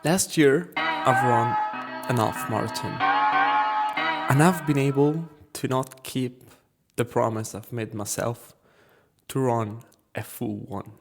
Last year, I've run an half marathon, and I've been able to not keep the promise I've made myself to run a full one.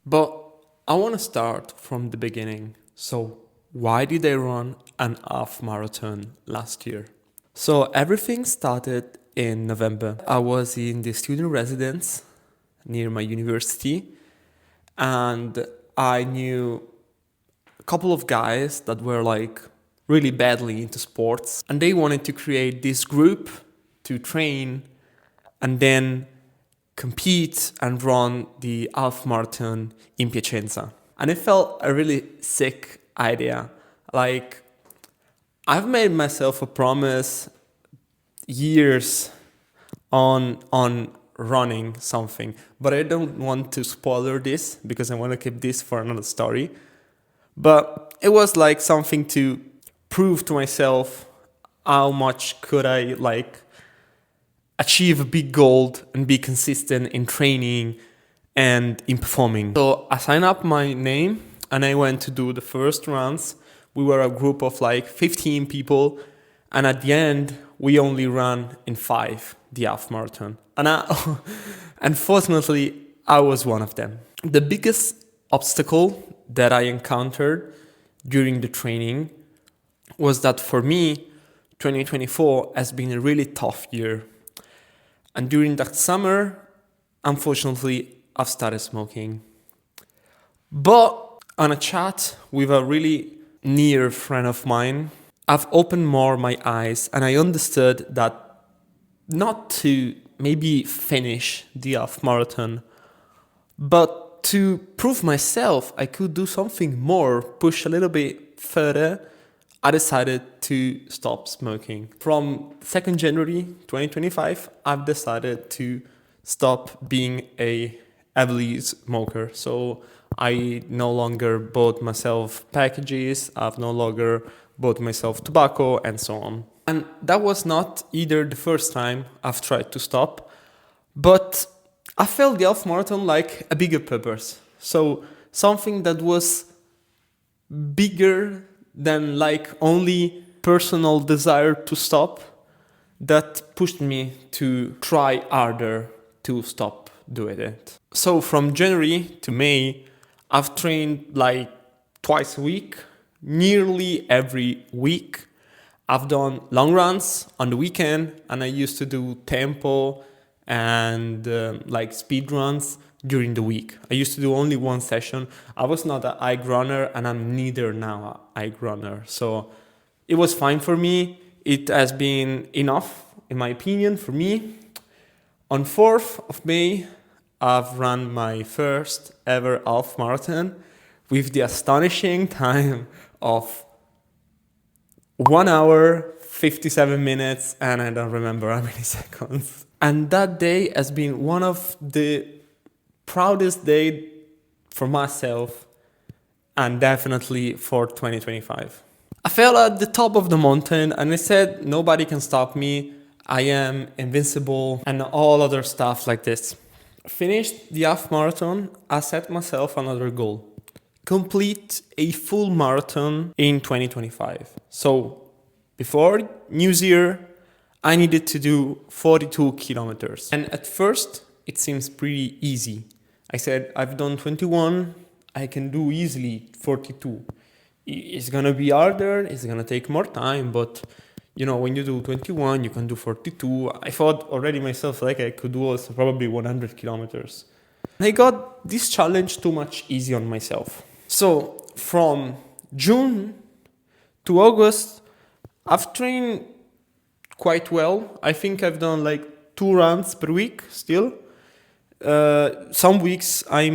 But I want to start from the beginning. So, why did I run an half marathon last year? So, everything started in November. I was in the student residence near my university, and I knew a couple of guys that were like really badly into sports, and they wanted to create this group to train and then compete and run the half marathon in Piacenza. And it felt a really sick idea. Like, I've made myself a promise years on running something, but I don't want to spoiler this because I want to keep this for another story. But it was like something to prove to myself how much could I like achieve a big goal and be consistent in training and in performing. So I signed up my name and I went to do the first runs. We were a group of like 15 people, and at the end we only ran in 5 the half marathon. And unfortunately, I was one of them. The biggest obstacle that I encountered during the training was that for me, 2024 has been a really tough year. And during that summer, unfortunately, I've started smoking. But on a chat with a really near friend of mine, I've opened more my eyes and I understood that not to maybe finish the half marathon, but to prove myself I could do something more, push a little bit further, I decided to stop smoking. From 2nd January 2025, I've decided to stop being a heavily smoker. So I no longer bought myself packages, I've no longer bought myself tobacco and so on. And that was not either the first time I've tried to stop, but I felt the half marathon like a bigger purpose. So something that was bigger than like only personal desire to stop, that pushed me to try harder to stop doing it. So from January to May, I've trained like twice a week, nearly every week. I've done long runs on the weekend, and I used to do tempo and like speed runs during the week. I used to do only one session. I was not a high runner, and I'm neither now a high runner. So it was fine for me. It has been enough, in my opinion, for me. On 4th of May, I've run my first ever half marathon with the astonishing time of 1 hour, 57 minutes, and I don't remember how many seconds. And that day has been one of the proudest day for myself and definitely for 2025. I fell at the top of the mountain and I said, nobody can stop me. I am invincible and all other stuff like this. Finished the half marathon, I set myself another goal. Complete a full marathon in 2025. So before New Year, I needed to do 42 kilometers. And at first, it seems pretty easy. I said, I've done 21, I can do easily 42. It's gonna be harder, it's gonna take more time, but you know, when you do 21, you can do 42. I thought already myself like I could do also probably 100 kilometers. I got this challenge too much easy on myself. So from June to August, I've trained quite well. I think I've done like 2 runs per week still. Some weeks I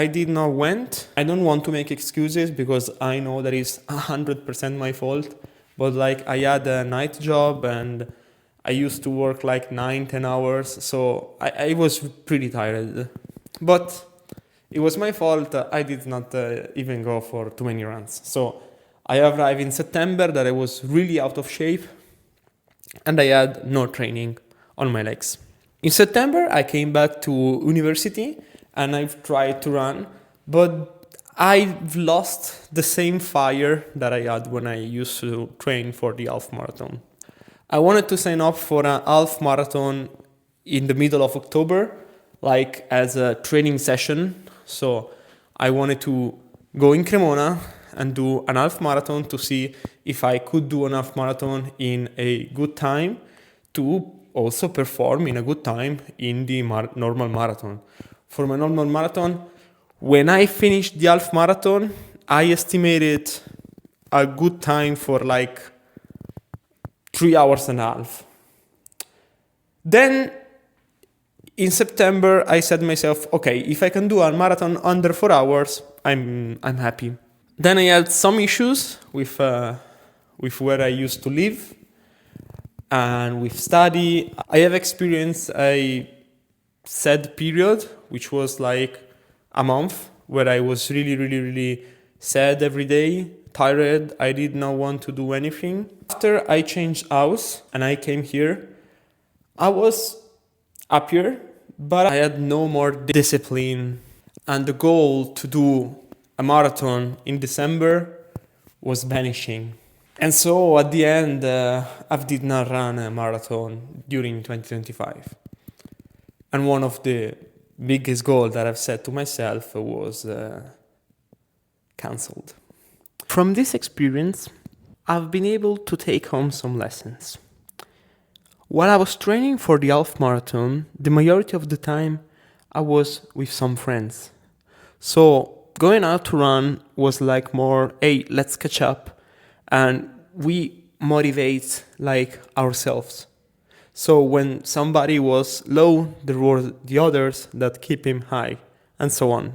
did not went. I don't want to make excuses because I know that is 100% my fault. But like I had a night job and I used to work like 9-10 hours. So I was pretty tired. But it was my fault. I did not even go for too many runs. So I arrived in September that I was really out of shape and I had no training on my legs. In September, I came back to university and I've tried to run, but I've lost the same fire that I had when I used to train for the half marathon. I wanted to sign up for a half marathon in the middle of October, like as a training session. So I wanted to go in Cremona and do an half marathon to see if I could do an half marathon in a good time to also perform in a good time in the normal marathon. For my normal marathon, when I finished the half marathon, I estimated a good time for like 3 hours and a half. Then in September, I said to myself, okay, if I can do a marathon under 4 hours, I'm happy. Then I had some issues with where I used to live and with study. I have experienced a sad period, which was like a month, where I was really sad every day, tired. I did not want to do anything. After I changed house and I came here, I was happier, but I had no more discipline. And the goal to do a marathon in December was vanishing. And so at the end, I did not run a marathon during 2025. And one of the biggest goals that I've set to myself was cancelled. From this experience, I've been able to take home some lessons. While I was training for the half marathon, the majority of the time I was with some friends. So going out to run was like more, hey, let's catch up. And we motivate like ourselves. So when somebody was low, there were the others that keep him high, and so on.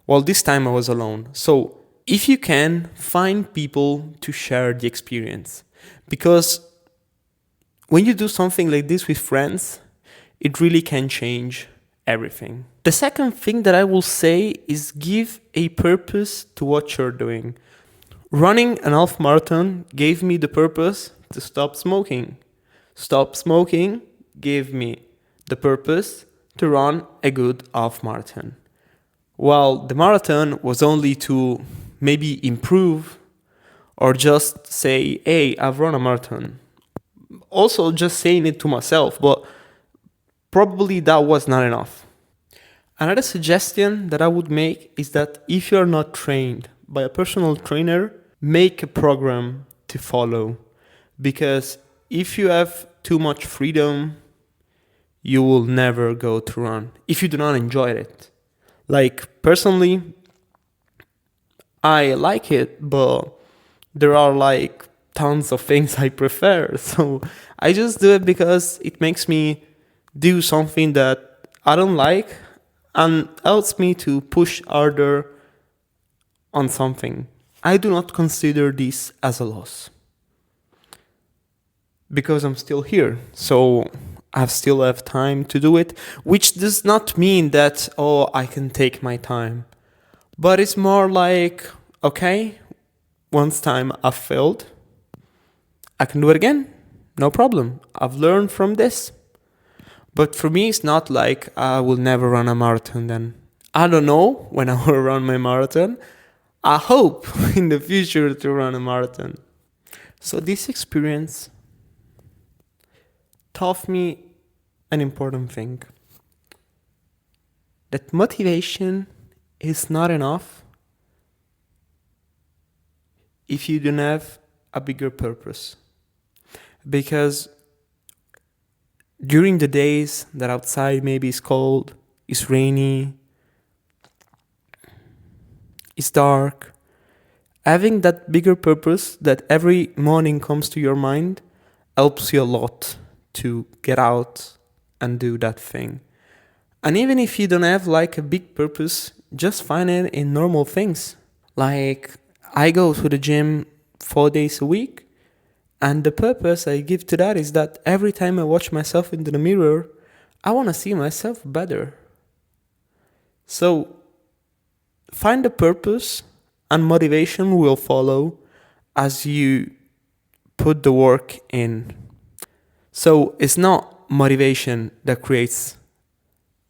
Well, this time I was alone. So if you can, find people to share the experience. Because when you do something like this with friends, it really can change everything. The second thing that I will say is give a purpose to what you're doing. Running an half marathon gave me the purpose to stop smoking. Stop smoking gave me the purpose to run a good half marathon. While the marathon was only to maybe improve or just say, hey, I've run a marathon. Also just saying it to myself, but probably that was not enough. Another suggestion that I would make is that if you're not trained by a personal trainer, make a program to follow. Because if you have too much freedom, you will never go to run if you do not enjoy it. Like personally, I like it, but there are like tons of things I prefer. So I just do it because it makes me do something that I don't like and helps me to push harder on something. I do not consider this as a loss because I'm still here. So I still have time to do it, which does not mean that, oh, I can take my time. But it's more like, okay, once time I've failed, I can do it again. No problem. I've learned from this. But for me, it's not like I will never run a marathon then. I don't know when I will run my marathon. I hope in the future to run a marathon. So this experience taught me an important thing. That motivation is not enough if you don't have a bigger purpose. Because during the days that outside maybe is cold, it's rainy, it's dark, having that bigger purpose that every morning comes to your mind helps you a lot to get out and do that thing. And even if you don't have like a big purpose, just find it in normal things. Like I go to the gym 4 days a week, and the purpose I give to that is that every time I watch myself into the mirror, I want to see myself better. So find a purpose and motivation will follow, as you put the work in. So it's not motivation that creates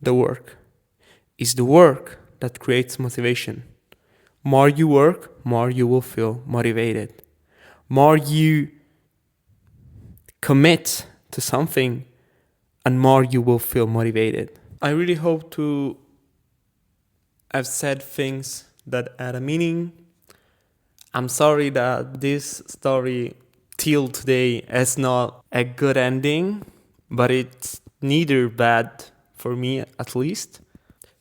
the work. It's the work that creates motivation. More you work, more you will feel motivated. More you commit to something, and more you will feel motivated. I really hope to have said things that had a meaning. I'm sorry that this story till today has not a good ending, but it's neither bad for me at least.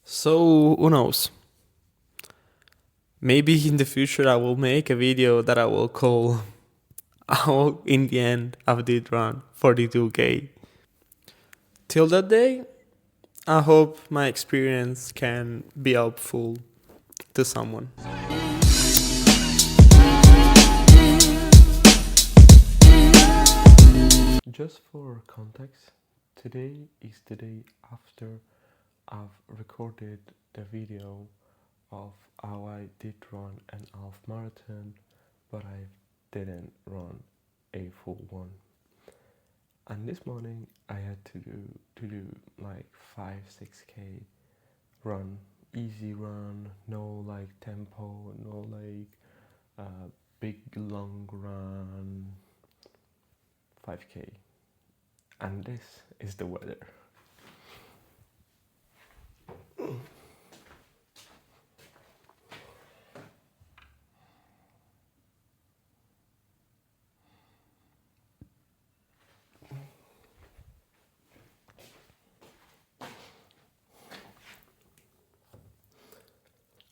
So who knows? Maybe in the future I will make a video that I will call how in the end I did run 42k. Till that day, I hope my experience can be helpful to someone. Just for context, today is the day after I've recorded the video of how I did run an half marathon, but I didn't run a full one. And this morning I had to do like 5-6k run, easy run, no like tempo, no like big long run, 5k. And this is the weather.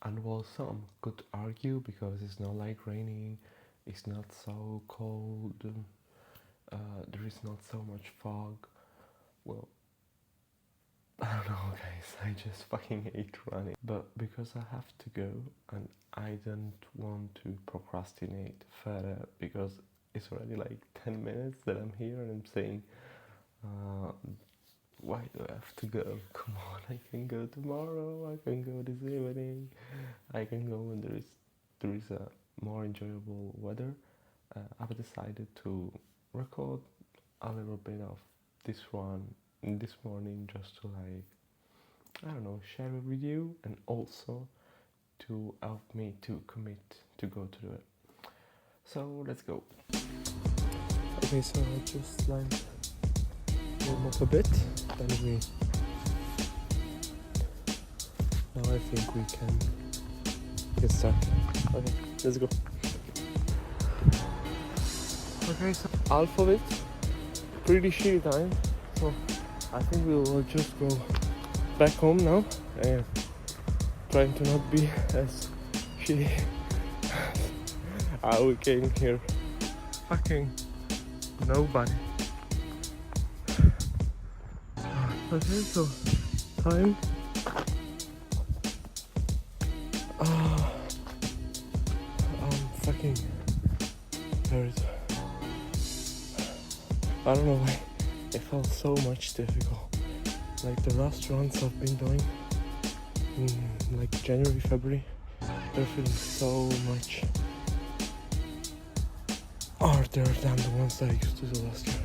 And while some could argue because it's not like raining, it's not so cold, there is not so much fog, well, I don't know guys, I just fucking hate running. But because I have to go and I don't want to procrastinate further, because it's already like 10 minutes that I'm here and I'm saying, why do I have to go? Come on, I can go tomorrow, I can go this evening, I can go when there is a more enjoyable weather. I've decided to record a little bit of this run this morning just to like, I don't know, share it with you and also to help me to commit to go to do it. So let's go. Okay, so I just like warm up a bit, then now I think we can get started. Okay, let's go. Okay, so half of it, pretty shitty time, so I think we will just go back home now and trying to not be as shitty as how we came here. Fucking nobody. Okay, so time. I'm fucking tired. I don't know why it felt so much difficult. Like the last runs I've been doing in like January, February, they're feeling so much harder than the ones that I used to do last year.